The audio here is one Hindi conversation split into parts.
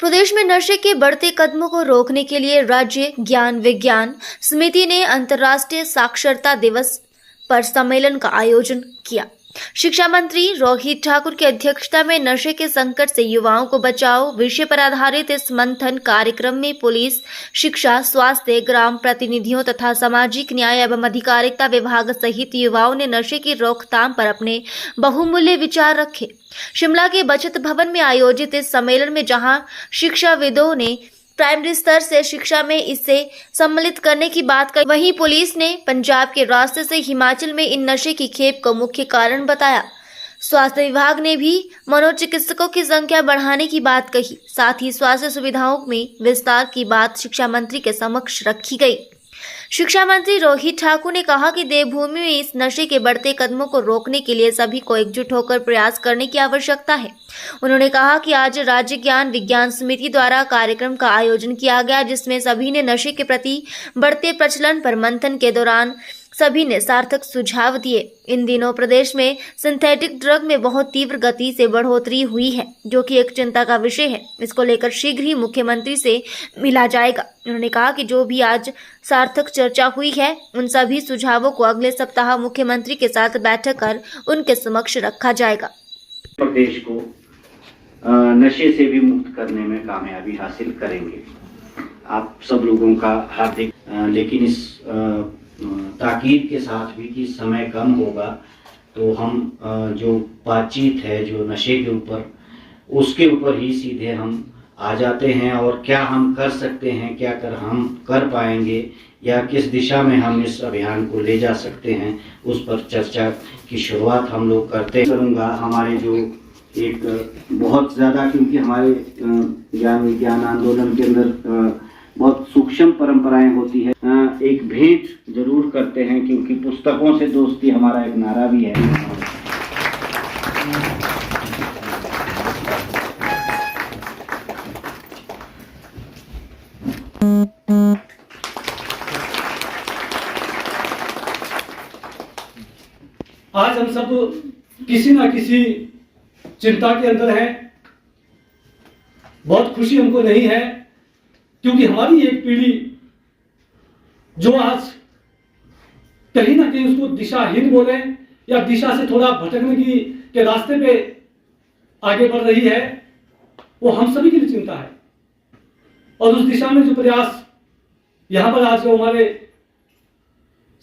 प्रदेश में नशे के बढ़ते कदमों को रोकने के लिए राज्य ज्ञान विज्ञान समिति ने अंतर्राष्ट्रीय साक्षरता दिवस पर सम्मेलन का आयोजन किया। शिक्षा मंत्री रोहित ठाकुर की अध्यक्षता में नशे के संकट से युवाओं को बचाओ विषय पर आधारित इस मंथन कार्यक्रम में पुलिस, शिक्षा, स्वास्थ्य, ग्राम प्रतिनिधियों तथा सामाजिक न्याय एवं अधिकारिता विभाग सहित युवाओं ने नशे की रोकथाम पर अपने बहुमूल्य विचार रखे। शिमला के बचत भवन में आयोजित इस सम्मेलन में जहां शिक्षाविदों ने प्राइमरी स्तर से शिक्षा में इसे सम्मिलित करने की बात कही, वहीं पुलिस ने पंजाब के रास्ते से हिमाचल में इन नशे की खेप को मुख्य कारण बताया। स्वास्थ्य विभाग ने भी मनोचिकित्सकों की संख्या बढ़ाने की बात कही। साथ ही स्वास्थ्य सुविधाओं में विस्तार की बात शिक्षा मंत्री के समक्ष रखी गई। शिक्षा मंत्री रोहित ठाकुर ने कहा कि देवभूमि में इस नशे के बढ़ते कदमों को रोकने के लिए सभी को एकजुट होकर प्रयास करने की आवश्यकता है। उन्होंने कहा कि आज राज्य ज्ञान विज्ञान समिति द्वारा कार्यक्रम का आयोजन किया गया, जिसमें सभी ने नशे के प्रति बढ़ते प्रचलन पर मंथन के दौरान सभी ने सार्थक सुझाव दिए। इन दिनों प्रदेश में सिंथेटिक ड्रग में बहुत तीव्र गति से बढ़ोतरी हुई है, जो कि एक चिंता का विषय है। इसको लेकर शीघ्र ही मुख्यमंत्री से मिला जाएगा। उन्होंने कहा कि जो भी आज सार्थक चर्चा हुई है, उन सभी सुझावों को अगले सप्ताह मुख्यमंत्री के साथ बैठक कर उनके समक्ष रखा जाएगा। प्रदेश को नशे से भी मुक्त करने में कामयाबी हासिल करेंगे। आप सब लोगों का हार्दिक लेकिन इस ताकीद के साथ भी कि समय कम होगा, तो हम जो बातचीत है जो नशे के ऊपर, उसके ऊपर ही सीधे हम आ जाते हैं और क्या हम कर सकते हैं, क्या हम कर पाएंगे या किस दिशा में हम इस अभियान को ले जा सकते हैं, उस पर चर्चा की शुरुआत हम लोग करते करूँगा। हमारे जो एक बहुत ज़्यादा, क्योंकि हमारे ज्ञान विज्ञान आंदोलन के अंदर बहुत सूक्ष्म परंपराएं होती है, एक भेंट जरूर करते हैं, क्योंकि पुस्तकों से दोस्ती हमारा एक नारा भी है। आज हम सब किसी ना किसी चिंता के अंदर हैं। बहुत खुशी हमको नहीं है, क्योंकि हमारी एक पीढ़ी जो आज कहीं ना कहीं उसको दिशाहीन बोले या दिशा से थोड़ा भटकने के रास्ते पे आगे बढ़ रही है, वो हम सभी के लिए चिंता है। और उस दिशा में जो प्रयास यहां पर आज जो हमारे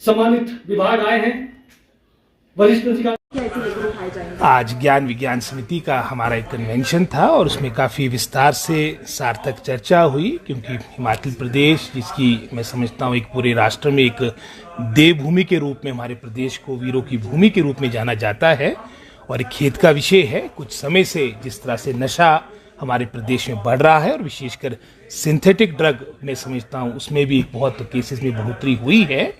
सम्मानित विभाग आए हैं, वरिष्ठ अधिकारी, आज ज्ञान विज्ञान समिति का हमारा एक कन्वेंशन था और उसमें काफ़ी विस्तार से सार्थक चर्चा हुई, क्योंकि हिमाचल प्रदेश, जिसकी मैं समझता हूँ एक पूरे राष्ट्र में एक देवभूमि के रूप में हमारे प्रदेश को वीरों की भूमि के रूप में जाना जाता है और एक खेद का विषय है कुछ समय से जिस तरह से नशा हमारे प्रदेश में बढ़ रहा है और विशेषकर सिंथेटिक ड्रग मैं समझता हूँ उसमें भी बहुत केसेस में बढ़ोतरी हुई है।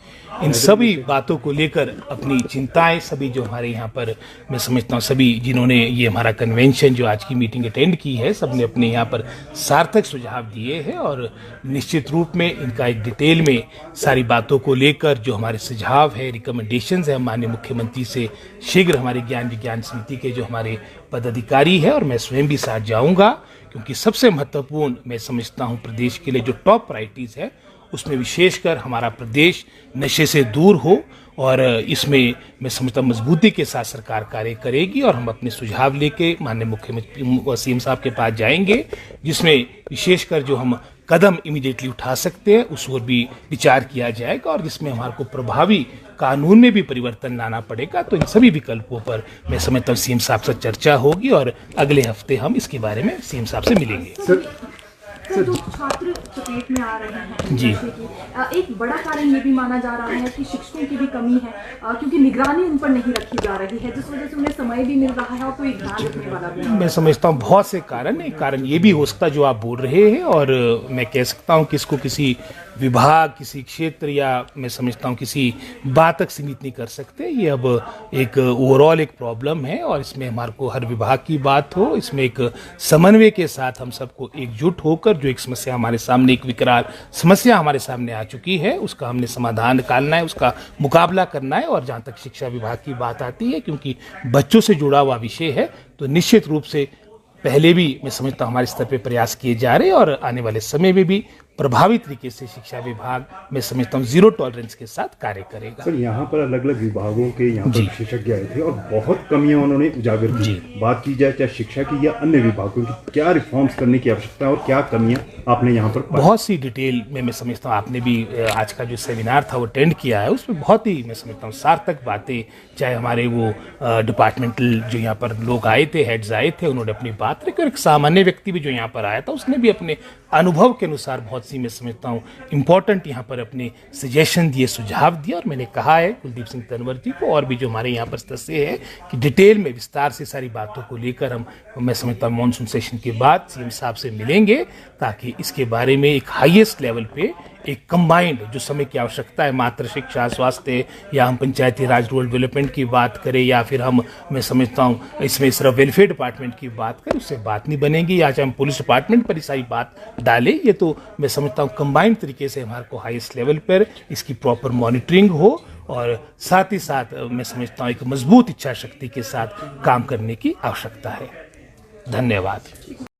इन सभी बातों को लेकर अपनी चिंताएं सभी जो हमारे यहाँ पर मैं समझता हूँ सभी जिन्होंने ये हमारा कन्वेंशन जो आज की मीटिंग अटेंड की है, सबने अपने यहाँ पर सार्थक सुझाव दिए हैं और निश्चित रूप में इनका एक डिटेल में सारी बातों को लेकर जो हमारे सुझाव है, रिकमेंडेशंस है, माननीय मुख्यमंत्री से शीघ्र हमारे ज्ञान विज्ञान समिति के जो हमारे पदाधिकारी है और मैं स्वयं भी साथ जाऊँगा, क्योंकि सबसे महत्वपूर्ण मैं समझता हूँ प्रदेश के लिए जो टॉप प्रायोरिटीज़ है उसमें विशेषकर हमारा प्रदेश नशे से दूर हो और इसमें मैं समझता हूँ मजबूती के साथ सरकार कार्य करेगी और हम अपने सुझाव लेके माननीय मुख्यमंत्री सीएम साहब के पास जाएंगे, जिसमें विशेषकर जो हम कदम इमीडिएटली उठा सकते हैं उस ओर भी विचार किया जाएगा और जिसमें हमारे को प्रभावी कानून में भी परिवर्तन लाना पड़ेगा। तो इन सभी विकल्पों पर मैं समझता हूँ सीएम साहब से चर्चा होगी और अगले हफ्ते हम इसके बारे में सीएम साहब से मिलेंगे। तो जो छात्र चपेट में आ रहे हैं जी, एक बड़ा कारण ये भी माना जा रहा है कि शिक्षकों की भी कमी है, क्योंकि निगरानी उन पर नहीं रखी जा रही है, जिस वजह से उन्हें समय भी मिल रहा है और कोई ध्यान रखने वाला भी नहीं। मैं समझता हूँ बहुत से कारण है। कारण ये भी हो सकता है जो आप बोल रहे हैं और मैं कह सकता हूँ कि इसको किसी विभाग, किसी क्षेत्र या मैं समझता हूँ किसी बात तक सीमित नहीं कर सकते। ये अब एक ओवरऑल एक प्रॉब्लम है और इसमें हमारे को हर विभाग की बात हो, इसमें एक समन्वय के साथ हम सबको एकजुट होकर जो एक समस्या हमारे सामने, एक विकराल समस्या हमारे सामने आ चुकी है, उसका हमने समाधान निकालना है, उसका मुकाबला करना है। और जहाँ तक शिक्षा विभाग की बात आती है, क्योंकि बच्चों से जुड़ा हुआ विषय है, तो निश्चित रूप से पहले भी मैं समझता हूँ हमारे स्तर पे प्रयास किए जा रहे हैं और आने वाले समय में भी प्रभावी तरीके से शिक्षा विभाग मैं समझता हूँ जीरो टॉलरेंस के साथ कार्य करेगा। सर, यहाँ पर अलग अलग विभागों के यहाँ पर विशेषज्ञ आए थे और बहुत कमियां उन्होंने उजागर की। बात की जाए चाहे शिक्षा की या अन्य विभागों की, क्या रिफॉर्म्स करने की आवश्यकता है और क्या कमियां आपने यहाँ पर बहुत सी डिटेल में मैं समझता हूँ आपने भी आज का जो सेमिनार था वो अटेंड किया है, उसमें बहुत ही मैं समझता हूँ सार्थक बातें, चाहे हमारे वो डिपार्टमेंटल जो यहाँ पर लोग आए थे, हेड्स आए थे, उन्होंने अपनी बात रखी और एक सामान्य व्यक्ति भी जो यहाँ पर आया था उसने भी अपने अनुभव के अनुसार बहुत सी मैं समझता हूँ इम्पोर्टेंट यहाँ पर अपने सजेशन दिए, सुझाव दिए। और मैंने कहा है कुलदीप सिंह तंवर जी को और भी जो हमारे यहाँ पर सदस्य है कि डिटेल में विस्तार से सारी बातों को लेकर हम मैं समझता हूँ मानसून सेशन के बाद सीएम साहब से मिलेंगे ताकि इसके बारे में एक हाईएस्ट लेवल पे एक कंबाइंड जो समय की आवश्यकता है, मात्र शिक्षा, स्वास्थ्य या हम पंचायती राज रूरल डेवलपमेंट की बात करें या फिर हम मैं समझता हूँ इसमें सिर्फ वेलफेयर डिपार्टमेंट की बात करें, उससे बात नहीं बनेगी या चाहे हम पुलिस डिपार्टमेंट पर ही सारी बात डालें। ये तो मैं समझता हूँ कंबाइंड तरीके से हमारे को हाईएस्ट लेवल पर इसकी प्रॉपर मॉनिटरिंग हो और साथ ही साथ मैं समझता हूँ एक मजबूत इच्छा शक्ति के साथ काम करने की आवश्यकता है। धन्यवाद।